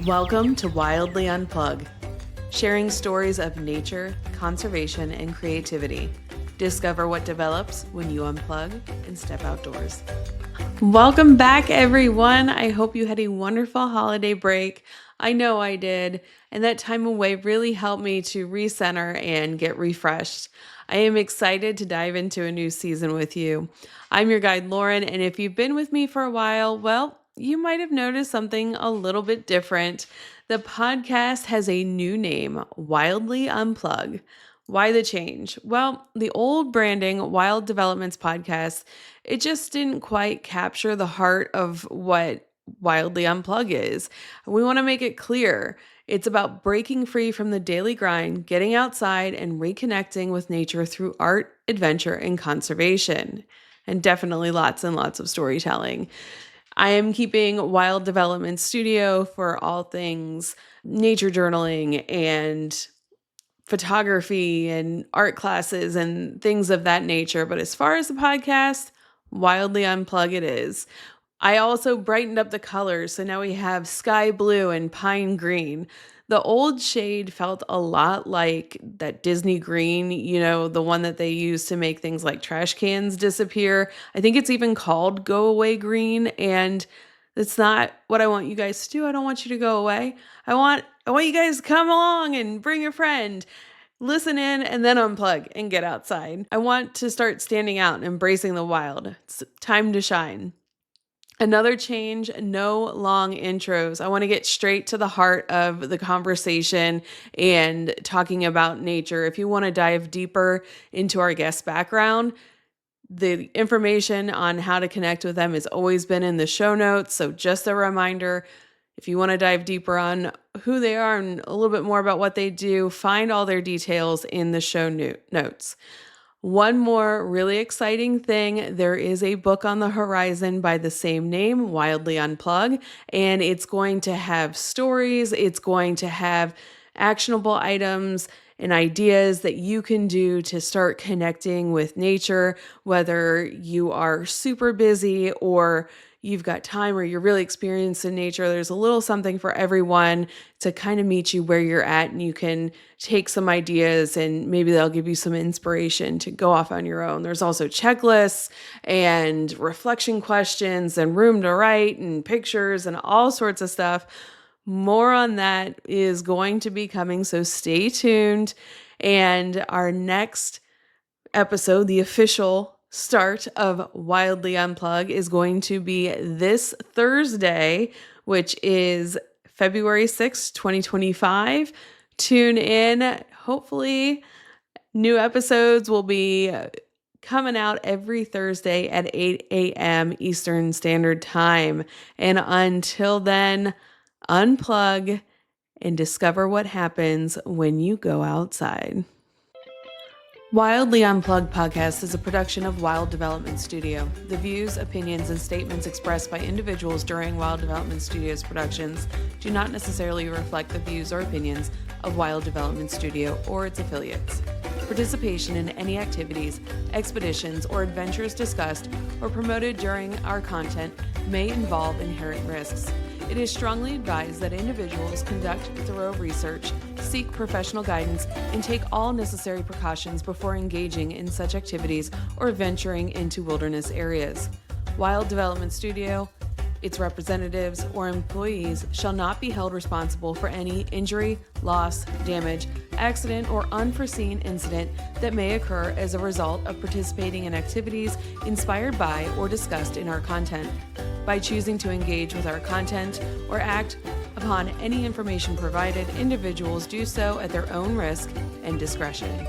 Welcome to Wildly Unplugged, sharing stories of nature, conservation, and creativity. Discover what develops when you unplug and step outdoors. Welcome back, everyone. I hope you had a wonderful holiday break. I know I did, and that time away really helped me to recenter and get refreshed. I am excited to dive into a new season with you. I'm your guide, Lauren, and if you've been with me for a while, well, you might have noticed something a little bit different. The podcast has a new name, Wildly Unplugged. Why the change? Well, the old branding, Wild Developments Podcast, it just didn't quite capture the heart of what Wildly Unplug is. We want to make it clear. It's about breaking free from the daily grind, getting outside, and reconnecting with nature through art, adventure, and conservation. And definitely lots and lots of storytelling. I am keeping Wild Development Studio for all things nature journaling and photography and art classes and things of that nature. But as far as the podcast, Wildly Unplug it is. I also brightened up the colors. So now we have sky blue and pine green. The old shade felt a lot like that Disney green, the one that they use to make things like trash cans disappear. I think it's even called Go Away Green. And it's not what I want you guys to do. I don't want you to go away. I want you guys to come along and bring a friend. Listen in and then unplug and get outside. I want to start standing out and embracing the wild. It's time to shine. Another change, no long intros. I want to get straight to the heart of the conversation and talking about nature. If you want to dive deeper into our guest background, the information on how to connect with them has always been in the show notes. So just a reminder, if you want to dive deeper on who they are and a little bit more about what they do, find all their details in the show notes. One more really exciting thing, there is a book on the horizon by the same name, Wildly Unplugged, and it's going to have stories, it's going to have actionable items and ideas that you can do to start connecting with nature, whether you are super busy or you've got time or you're really experienced in nature. There's a little something for everyone to kind of meet you where you're at, and you can take some ideas and maybe they'll give you some inspiration to go off on your own. There's also checklists and reflection questions and room to write and pictures and all sorts of stuff. More on that is going to be coming, so stay tuned. And our next episode, the official start of Wildly Unplugged, is going to be this Thursday, which is February 6th, 2025. Tune in. Hopefully, new episodes will be coming out every Thursday at 8 a.m. Eastern Standard Time. And until then, unplug and discover what happens when you go outside. Wildly Unplugged podcast is a production of Wild Development Studio. The views, opinions, and statements expressed by individuals during Wild Development Studio's productions do not necessarily reflect the views or opinions of Wild Development Studio or its affiliates. Participation in any activities, expeditions, or adventures discussed or promoted during our content may involve inherent risks. It is strongly advised that individuals conduct thorough research, seek professional guidance, and take all necessary precautions before engaging in such activities or venturing into wilderness areas. Wild Development Studio, its representatives, or employees shall not be held responsible for any injury, loss, damage, accident, or unforeseen incident that may occur as a result of participating in activities inspired by or discussed in our content. By choosing to engage with our content or act upon any information provided, individuals do so at their own risk and discretion.